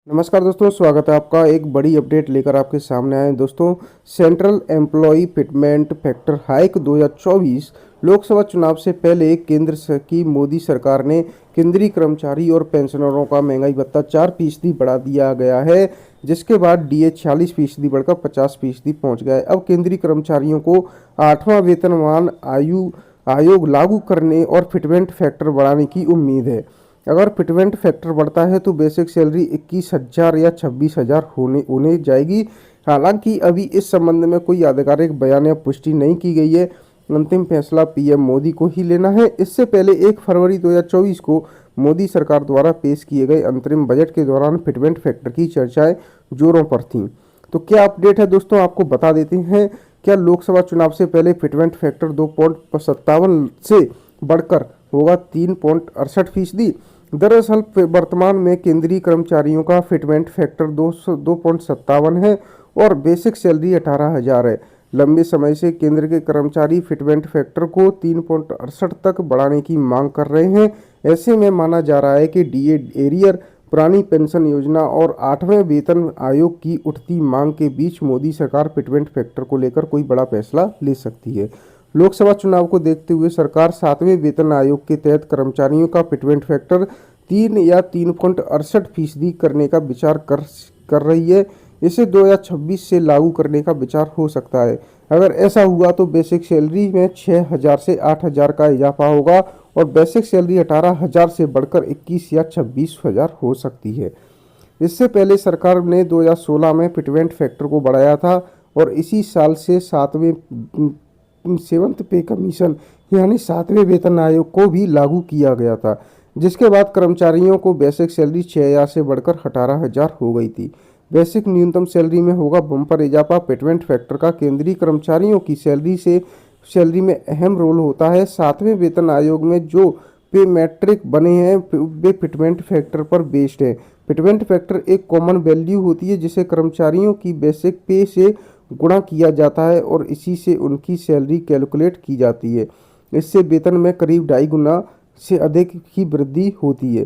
नमस्कार दोस्तों, स्वागत है आपका। एक बड़ी अपडेट लेकर आपके सामने आए हैं दोस्तों। Central employ fitment factor hike 2024 Lok Sabha चुनाव से पहले की मोदी सरकार ने केंद्रीय कर्मचारी और पेंशनरों का महंगाई भत्ता 4% बढ़ा दिया गया है, जिसके बाद डीए 46% बढ़कर 50% पहुंच गया है। अब केंद्रीय कर्मचारियों को 8वां वेतनमान आयोग लागू करने और फिटमेंट फैक्टर बढ़ाने की उम्मीद है। अगर फिटमेंट फैक्टर बढ़ता है तो बेसिक सैलरी 21,000 या 26,000 होने जाएगी। हालांकि अभी इस संबंध में कोई आधिकारिक बयान या पुष्टि नहीं की गई है। अंतिम फैसला पीएम मोदी को ही लेना है। इससे पहले 1 फरवरी 2024 को मोदी सरकार द्वारा पेश किए गए अंतरिम बजट के दौरान फिटमेंट फैक्टर की चर्चाएं जोरों पर थीं। तो क्या अपडेट है दोस्तों, आपको बता देते हैं। क्या लोकसभा चुनाव से पहले फिटमेंट फैक्टर 2.57 से बढ़कर होगा 3.68%। दरअसल वर्तमान में केंद्रीय कर्मचारियों का फिटमेंट फैक्टर 2.57 है और बेसिक सैलरी 18,000 है। लंबे समय से केंद्र के कर्मचारी फिटमेंट फैक्टर को 3.68 तक बढ़ाने की मांग कर रहे हैं। ऐसे में माना जा रहा है कि डीए एरियर, पुरानी पेंशन योजना और 8वें वेतन आयोग की उठती मांग के बीच मोदी सरकार फिटमेंट फैक्टर को लेकर कोई बड़ा फैसला ले सकती है। लोकसभा चुनाव को देखते हुए सरकार 7वें वेतन आयोग के तहत कर्मचारियों का फिटमेंट फैक्टर 3 या 3.68% करने का विचार कर रही है। इसे 2026 से लागू करने का विचार हो सकता है। अगर ऐसा हुआ तो बेसिक सैलरी में 6,000 से 8,000 का इजाफा होगा और बेसिक सैलरी 18,000 से बढ़कर 21 या 26,000 हो सकती है। इससे पहले सरकार ने 2016 में फिटमेंट फैक्टर को बढ़ाया था और इसी साल से 7वें पे कमीशन यानी 7वें वेतन आयोग को भी लागू किया गया था, जिसके बाद कर्मचारियों को बेसिक सैलरी 6,000 से बढ़कर 18,000 हो गई थी। बेसिक न्यूनतम सैलरी में होगा बम्पर इजाफा। फिटमेंट फैक्टर का केंद्रीय कर्मचारियों की सैलरी में अहम रोल होता है। 7वें वेतन आयोग में जो पे मैट्रिक बने हैं वे फिटमेंट फैक्टर पर बेस्ड है। फिटमेंट फैक्टर एक कॉमन वैल्यू होती है जिसे कर्मचारियों की बेसिक पे से गुणा किया जाता है और इसी से उनकी सैलरी कैलकुलेट की जाती है। इससे वेतन में करीब 2.5 गुना से अधिक की वृद्धि होती है।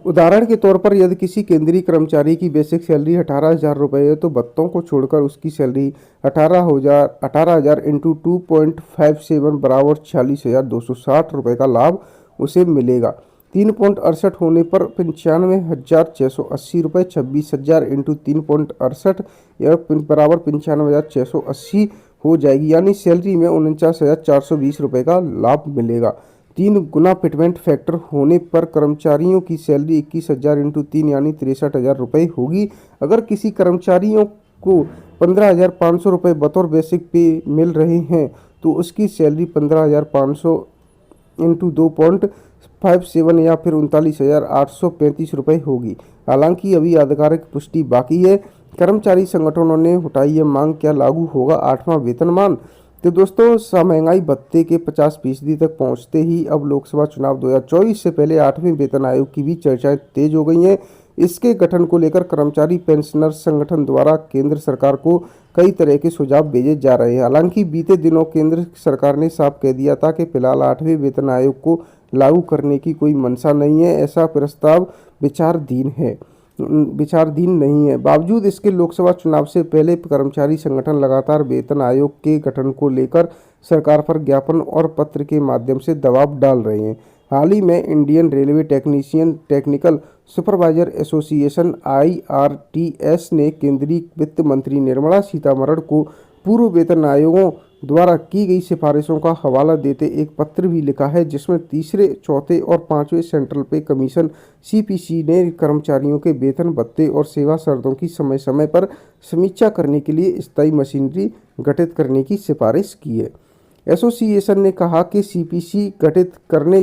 उदाहरण के तौर पर यदि किसी केंद्रीय कर्मचारी की बेसिक सैलरी 18,000 रुपये है तो भत्तों को छोड़कर उसकी सैलरी 18,000 इंटू 2.57 बराबर 46,260 रुपये का लाभ उसे मिलेगा। 3.68 होने पर 95,680 रुपये, 26,000 इंटू 3.68 या बराबर 95,680 हो जाएगी, यानी सैलरी में 49,420 रुपये का लाभ मिलेगा। 3 गुना फिटमेंट फैक्टर होने पर कर्मचारियों की सैलरी 21,000 इंटू 3 यानी 63,000 रुपये होगी। अगर किसी कर्मचारियों को 15,500 रुपये बतौर बेसिक पे मिल रहे हैं तो उसकी सैलरी 15,500 इंटू 2.57 या फिर 39,835 रुपये होगी। हालांकि अभी आधिकारिक पुष्टि बाकी है। कर्मचारी संगठनों ने उठाई ये मांग, क्या लागू होगा 8वां वेतनमान। तो दोस्तों, महंगाई भत्ते के 50% तक पहुंचते ही अब लोकसभा चुनाव 2024 से पहले 8वें वेतन आयोग की भी चर्चाएं तेज हो गई हैं। इसके गठन को लेकर कर्मचारी पेंशनर संगठन द्वारा केंद्र सरकार को कई तरह के सुझाव भेजे जा रहे हैं। हालांकि बीते दिनों केंद्र सरकार ने साफ कह दिया था कि फिलहाल 8वें वेतन आयोग को लागू करने की कोई मंशा नहीं है। ऐसा प्रस्ताव विचाराधीन नहीं है। बावजूद इसके लोकसभा चुनाव से पहले कर्मचारी संगठन लगातार वेतन आयोग के गठन को लेकर सरकार पर ज्ञापन और पत्र के माध्यम से दबाव डाल रहे हैं। हाल ही में Indian railway technical supervisor association IRTS ने केंद्रीय वित्त मंत्री निर्मला सीतारमण को पूर्व वेतन आयोगों द्वारा की गई सिफारिशों का हवाला देते एक पत्र भी लिखा है, जिसमें तीसरे, चौथे और 5वें सेंट्रल पे कमीशन CPC ने कर्मचारियों के वेतन भत्ते और सेवा शर्तों की समय समय पर समीक्षा करने के लिए स्थायी मशीनरी गठित करने की सिफारिश की है। एसोसिएशन ने कहा कि CPC गठित करने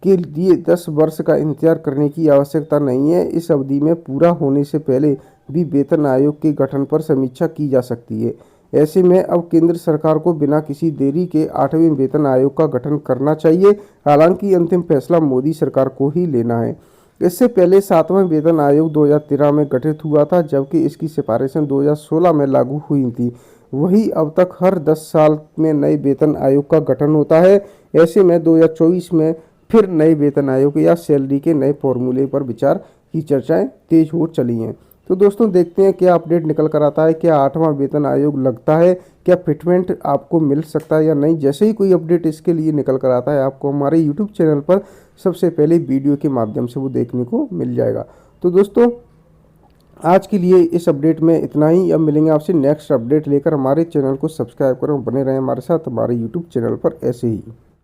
के लिए 10 वर्ष का इंतजार करने की आवश्यकता नहीं है। इस अवधि में पूरा होने से पहले भी वेतन आयोग के गठन पर समीक्षा की जा सकती है। ऐसे में अब केंद्र सरकार को बिना किसी देरी के 8वें वेतन आयोग का गठन करना चाहिए। हालांकि अंतिम फैसला मोदी सरकार को ही लेना है। इससे पहले 7वां वेतन आयोग 2013 में गठित हुआ था, जबकि इसकी सिफारिशें 2016 में लागू हुई थी। वही अब तक हर 10 साल में नए वेतन आयोग का गठन होता है। ऐसे में 2024 में फिर नए वेतन आयोग या सैलरी के नए फॉर्मूले पर विचार की चर्चाएं तेज हो चली हैं। तो दोस्तों देखते हैं क्या अपडेट निकल कर आता है, क्या 8वां वेतन आयोग लगता है, क्या फिटमेंट आपको मिल सकता है या नहीं। जैसे ही कोई अपडेट इसके लिए निकल कर आता है आपको हमारे यूट्यूब चैनल पर सबसे पहले वीडियो के माध्यम से वो देखने को मिल जाएगा। तो दोस्तों आज के लिए इस अपडेट में इतना ही। अब मिलेंगे आपसे नेक्स्ट अपडेट लेकर। हमारे चैनल को सब्सक्राइब करें, बने रहें हमारे साथ हमारे यूट्यूब चैनल पर ऐसे ही।